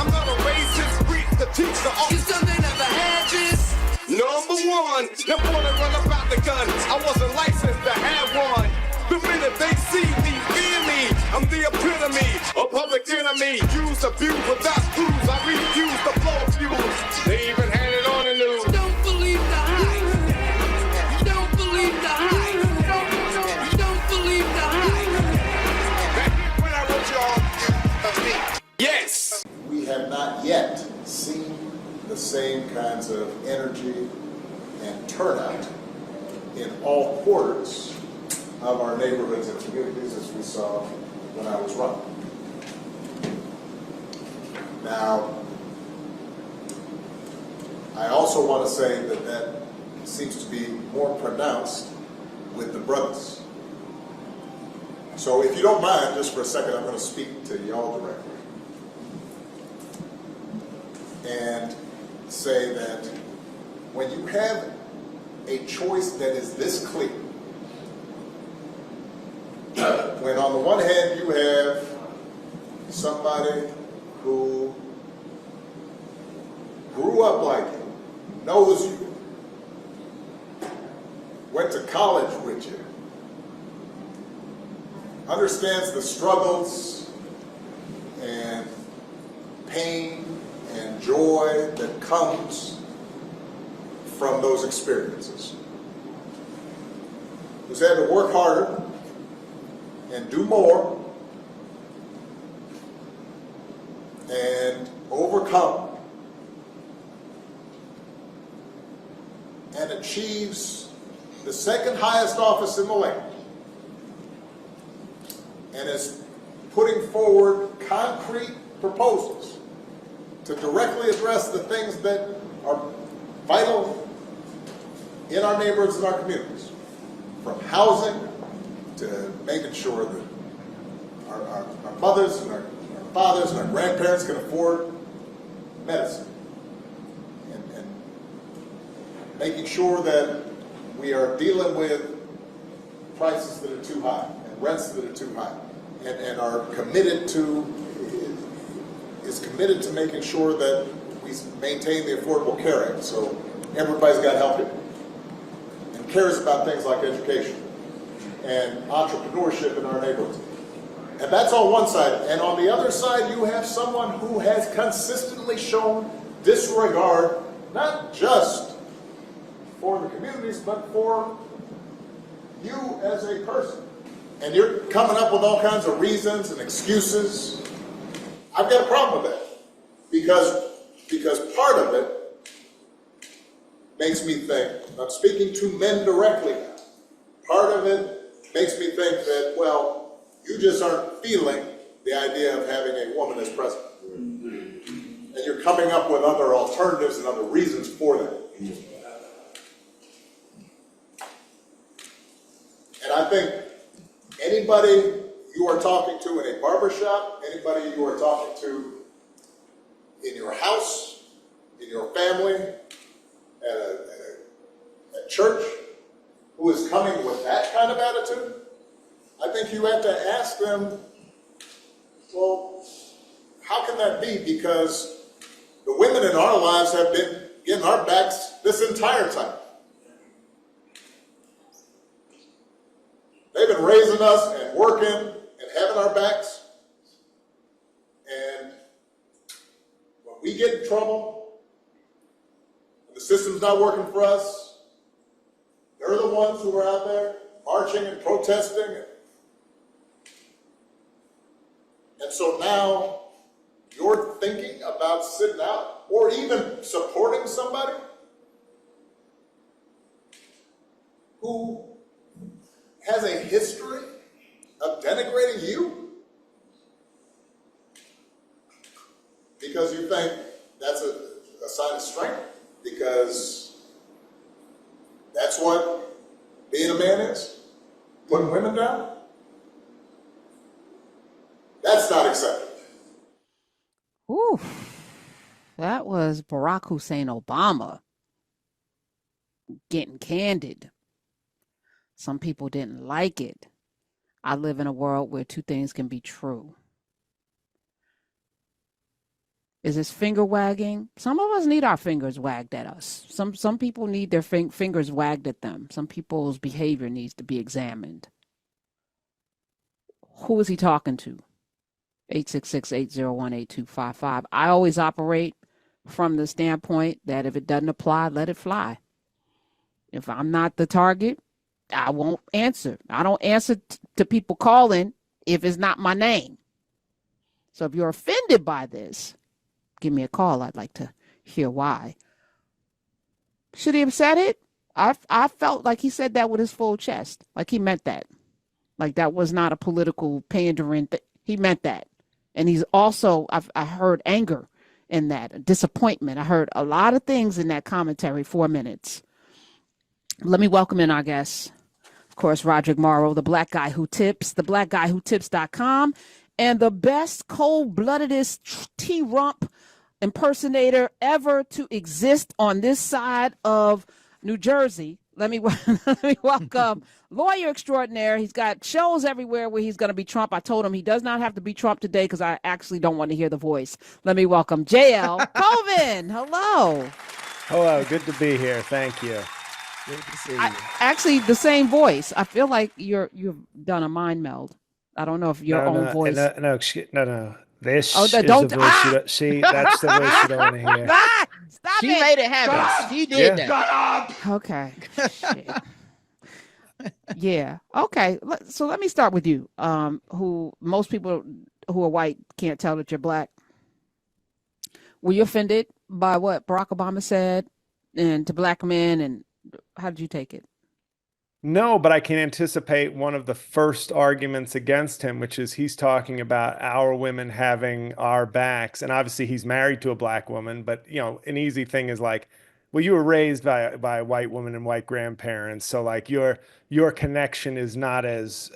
I'm not a racist, preach the teacher. You still they never had this. Number one, them wanna run about the gun. I wasn't licensed to have one. The minute they see me, fear me. I'm the epitome, a public enemy. Use, abuse, without clues. I refuse to blow fuse. They even had it on the news. Don't believe the hype. Don't believe the hype. Don't believe the hype. Back when I wrote y'all, yes. We have not yet seen the same kinds of energy and turnout in all quarters of our neighborhoods and communities as we saw when I was running. Now, I also want to say that that seems to be more pronounced with the brothers. So if you don't mind, just for a second, I'm going to speak to y'all directly and say that when you have a choice that is this clear, when on the one hand you have somebody who grew up like you, knows you, went to college with you, understands the struggles and pain and joy that comes from those experiences, who's had to work harder and do more and overcome and achieves the second highest office in the land and is putting forward concrete proposals to directly address the things that are vital in our neighborhoods and our communities, from housing to making sure that our mothers and our fathers and our grandparents can afford medicine, and making sure that we are dealing with prices that are too high and rents that are too high, and are committed to making sure that we maintain the Affordable Care Act, so everybody's got help here, and cares about things like education and entrepreneurship in our neighborhoods. And that's on one side. And on the other side, you have someone who has consistently shown disregard, not just for the communities, but for you as a person. And you're coming up with all kinds of reasons and excuses. I've got a problem with that. Because part of it makes me think, I'm speaking to men directly now, part of it makes me think that, well, you just aren't feeling the idea of having a woman as president. And you're coming up with other alternatives and other reasons for that. And I think anybody you are talking to in a barbershop, anybody you are talking to in your house, in your family, at church, who is coming with that kind of attitude, I think you have to ask them, well, how can that be? Because the women in our lives have been getting our backs this entire time. They've been raising us and working and having our backs. And when we get in trouble, when the system's not working for us, they're the ones who are out there marching and protesting. And so now you're thinking about sitting out or even supporting somebody who has a history of denigrating you because you think that's a sign of strength, because that's what being a man is, putting women down. That's not acceptable. Ooh, that was Barack Hussein Obama getting candid. Some people didn't like it. I live in a world where two things can be true. Is this finger wagging? Some of us need our fingers wagged at us. Some people need their fingers wagged at them. Some people's behavior needs to be examined. Who is he talking to? 866-801-8255. I always operate from the standpoint that if it doesn't apply, let it fly. If I'm not the target, I won't answer. I don't answer to people calling if it's not my name. So if you're offended by this, give me a call. I'd like to hear why. Should he have said it? I felt like he said that with his full chest. Like he meant that. Like that was not a political pandering. He meant that. And he's also, I heard anger in that, disappointment. I heard a lot of things in that commentary, 4 minutes. Let me welcome in our guests. Of course, Roderick Morrow, the black guy who tips, theblackguywhotips.com, and the best cold-bloodedest T-Rump impersonator ever to exist on this side of New Jersey. Let me welcome lawyer extraordinaire. He's got shows everywhere where he's going to be Trump. I told him he does not have to be Trump today because I actually don't want to hear the voice. Let me welcome JL Colvin. Hello. Hello. Good to be here. Thank you. Good to see you. Actually, the same voice. I feel like you've done a mind meld. I don't know if your own voice. No. This Oh, is the don't- voice ah! you don't see. That's the voice you don't want to hear. Stop She it. made it happen. She did that. Okay. Shit. Yeah. Okay. So let me start with you. Who most people who are white can't tell that you're black. Were you offended by what Barack Obama said and to black men, and how did you take it? No, but I can anticipate one of the first arguments against him, which is he's talking about our women having our backs. And obviously he's married to a black woman, but an easy thing is like, well, you were raised by a white woman and white grandparents. So like your connection is not as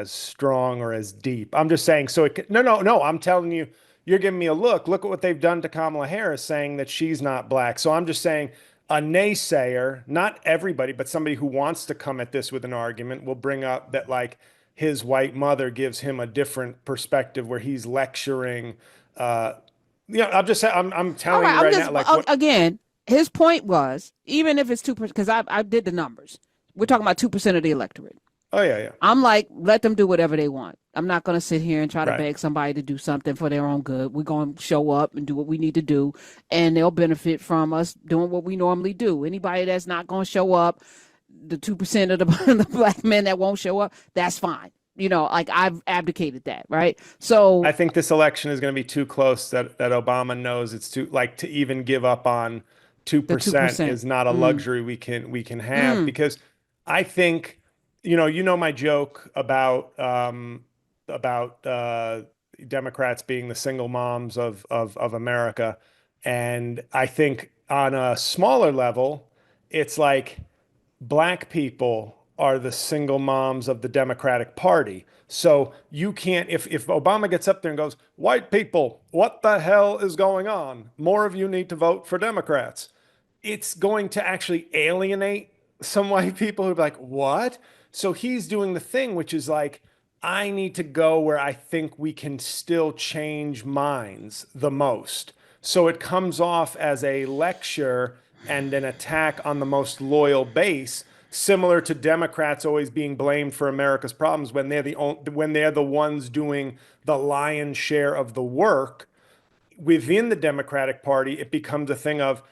strong or as deep. I'm just saying, no, I'm telling you, you're giving me a look. Look at what they've done to Kamala Harris, saying that she's not black. So I'm just saying, a naysayer, not everybody, but somebody who wants to come at this with an argument will bring up that like his white mother gives him a different perspective where he's lecturing. I'm just saying, I'm telling you right now, like again, his point was, even if it's 2%, because I did the numbers, we're talking about 2% of the electorate. Oh yeah. I'm like, let them do whatever they want. I'm not going to sit here and try to Right. beg somebody to do something for their own good. We're going to show up and do what we need to do, and they'll benefit from us doing what we normally do. Anybody that's not going to show up, the 2% of the black men that won't show up, that's fine. Like I've abdicated that, right? So I think this election is going to be too close that Obama knows it's too like to even give up on 2% is not a luxury we can have because I think my joke about Democrats being the single moms of America, and I think on a smaller level, it's like black people are the single moms of the Democratic Party. So you can't, if Obama gets up there and goes, white people, what the hell is going on? More of you need to vote for Democrats. It's going to actually alienate some white people who are like, what? So he's doing the thing, which is like, I need to go where I think we can still change minds the most. So it comes off as a lecture and an attack on the most loyal base, similar to Democrats always being blamed for America's problems when they're the ones doing the lion's share of the work. Within the Democratic Party, it becomes a thing of,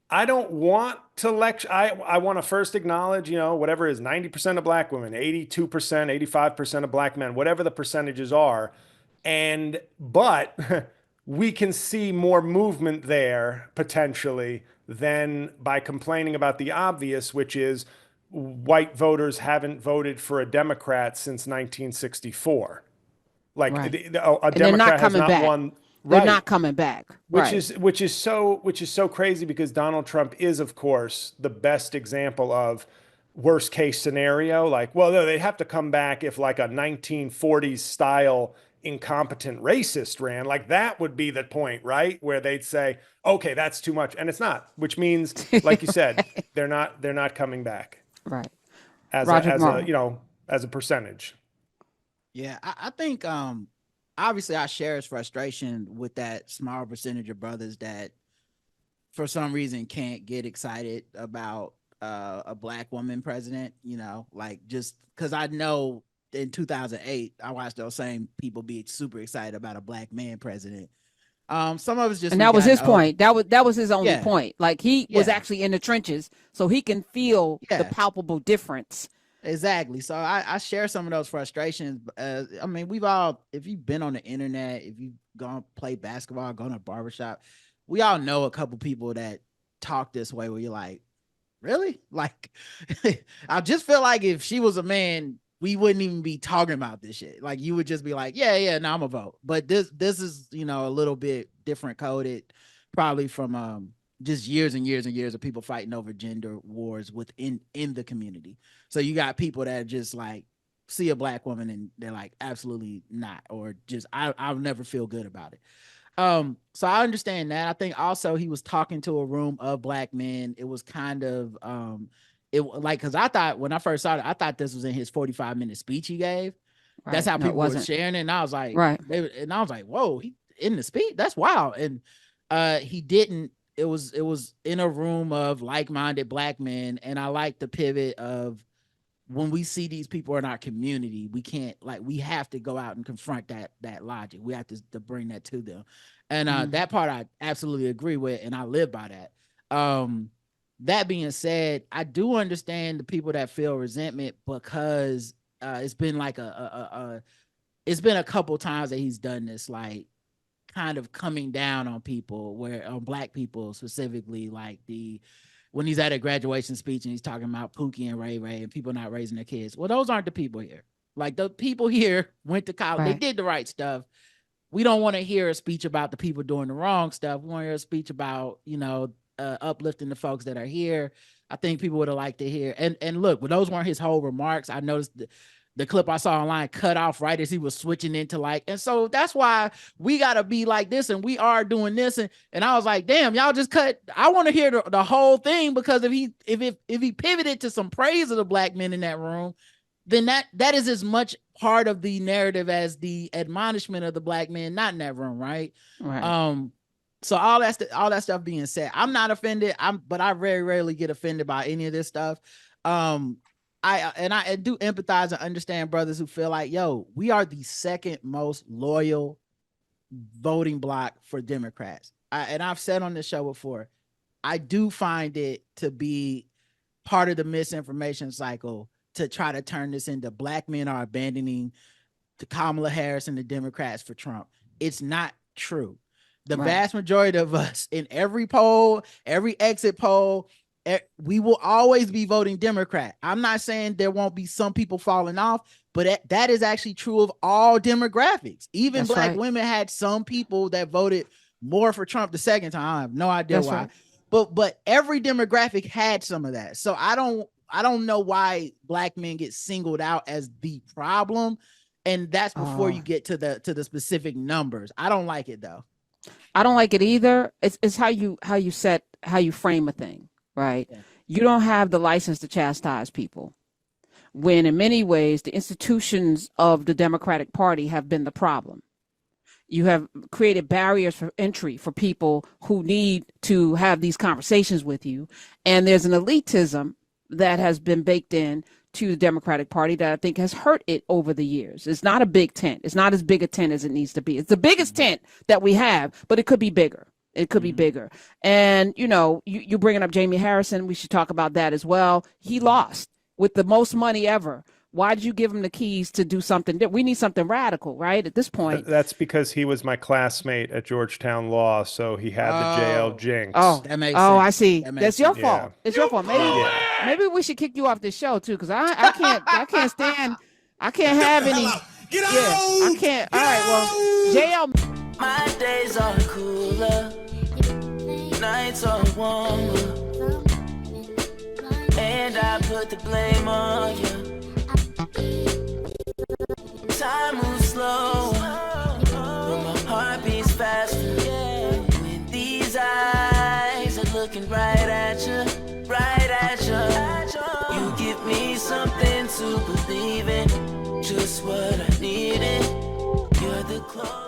I don't want to lecture. I want to first acknowledge, whatever is 90% of black women, 82%, 85% of black men, whatever the percentages are. But we can see more movement there potentially than by complaining about the obvious, which is white voters haven't voted for a Democrat since 1964. Like Right. a Democrat has not won. They're not coming back. Which is so crazy because Donald Trump is, of course, the best example of worst case scenario. Like, well, no, they have to come back if like a 1940s style incompetent racist ran. Like that would be the point, right? Where they'd say, okay, that's too much. And it's not, which means, like you said, they're not coming back. Right. As a percentage. Yeah, I think obviously I share his frustration with that small percentage of brothers that for some reason can't get excited about a black woman president, you know, like just because I know in 2008 I watched those same people be super excited about a black man president. Some of us just, and that was his point. That was his only point. Like he was actually in the trenches, so he can feel the palpable difference. Exactly. So I share some of those frustrations. I mean, we've all, if you've been on the internet, if you've gone play basketball, gone to a barbershop, we all know a couple people that talk this way where you're like, really? Like, I just feel like if she was a man, we wouldn't even be talking about this shit. Like you would just be like, yeah, no, I'm a vote. But this is, you know, a little bit different coded, probably from just years and years and years of people fighting over gender wars in the community. So you got people that just like see a black woman and they're like, absolutely not, or just I'll never feel good about it. So I understand that. I think also he was talking to a room of black men. It was kind of it like, because I thought when I first saw it, I thought this was in his 45-minute speech he gave. Right. That's how people were sharing it. And I was like, whoa, he in the speech? That's wild. And he didn't. It was in a room of like-minded black men. And I like the pivot of when we see these people in our community, we can't, like, we have to go out and confront that logic. We have to bring that to them. And that part I absolutely agree with, and I live by that. That being said, I do understand the people that feel resentment because it's been like it's been a couple times that he's done this, like kind of coming down on people, where on black people specifically, like when he's at a graduation speech and he's talking about Pookie and Ray Ray and people not raising their kids. Well, those aren't the people here. Like the people here went to college, They did the right stuff. We don't want to hear a speech about the people doing the wrong stuff. We want to hear a speech about, you know, uplifting the folks that are here. I think people would have liked to hear. And look, but those weren't his whole remarks. I noticed the clip I saw online cut off right as he was switching into like, and so that's why we got to be like this and we are doing this. And I was like, damn, y'all just cut. I want to hear the whole thing, because if he pivoted to some praise of the black men in that room, then that is as much part of the narrative as the admonishment of the black men not in that room. Right. So all that stuff being said, I'm not offended. But I very rarely get offended by any of this stuff. I do empathize and understand brothers who feel like, yo, we are the second most loyal voting bloc for Democrats. And I've said on this show before, I do find it to be part of the misinformation cycle to try to turn this into black men are abandoning the Kamala Harris and the Democrats for Trump. It's not true. The vast majority of us in every poll, every exit poll, we will always be voting Democrat. I'm not saying there won't be some people falling off, but that is actually true of all demographics. Even black women had some people that voted more for Trump the second time. I have no idea why. But every demographic had some of that. So I don't know why black men get singled out as the problem. And that's before you get to the specific numbers. I don't like it though. I don't like it either. It's how you frame a thing, right? Yeah. You don't have the license to chastise people, when in many ways the institutions of the Democratic Party have been the problem. You have created barriers for entry for people who need to have these conversations with you. And there's an elitism that has been baked in to the Democratic Party that I think has hurt it over the years. It's not a big tent. It's not as big a tent as it needs to be. It's the biggest tent that we have, but it could be bigger. It could be bigger. And, you know, you bringing up Jamie Harrison, we should talk about that as well. He lost with the most money ever. Why did you give him the keys to do something? We need something radical, right? At this point. That's because he was my classmate at Georgetown Law, so he had the jail jinx. Oh, that makes sense. I see. That's your fault. Yeah. It's your fault. Maybe we should kick you off the show too, because I can't stand. I can't have any. Get out! I can't. All right. Well, JL. My days are cooler, nights are warmer, and I put the blame on you. Time moves slow, but my heart beats faster. When these eyes are looking right at you, you give me something to believe in, just what I needed. You're the you're close.